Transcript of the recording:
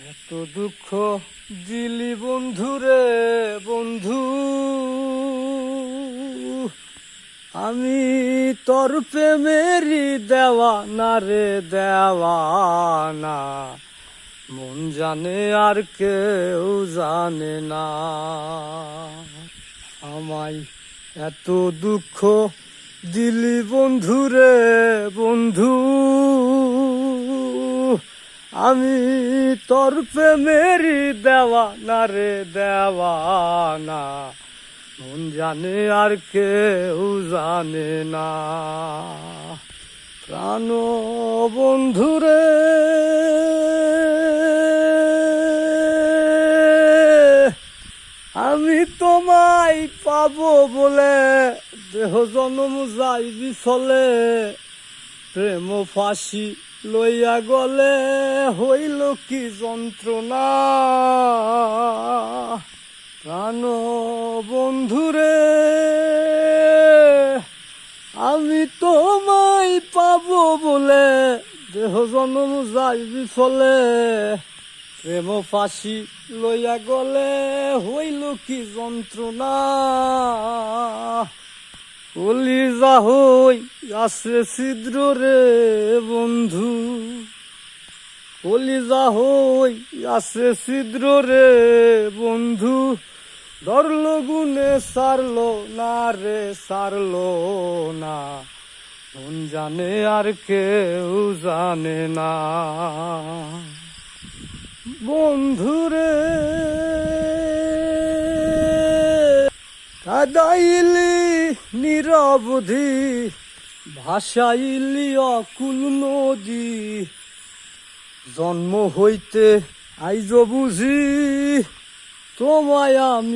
এত দুঃখ দিলি বন্ধু রে বন্ধু, আমি তোর প্রেমেরই দেওয়ানা রে দেওয়ানা, মন জানে আর কেউ জানে না। আমায় এত দুঃখ দিলি বন্ধু রে বন্ধু, আমি তোর প্রেমেরই দেওয়ানা রে দেওয়ানা, মন জানে আর কেউ জানে না। প্রাণ বন্ধু রে আমি তোমায় পাবো বলে দেহ জনম যাই বিফলে, প্রেম ফাঁসি লইয়া গলে হইল কি যন্ত্রণা। প্রাণ বন্ধুরে আমি তোমায় পাবো বলে দেহ জনম যাই বিফলে, প্রেম ফাঁসি লইয়া গলে হইল কি যন্ত্রণা। কলিজা হই আছে ছিদ্র রে বন্ধু, কলিজা হই আছে ছিদ্র রে বন্ধু, ধরলো গুনে সারলো না রে সারলো না, মন জানে আর কেউ জানে না। বন্ধুরে কাদাইলি নিরবধি, ভাসাইলি অকুল নদী, জন্ম হইতে আইজ বুঝি তোমায় আমি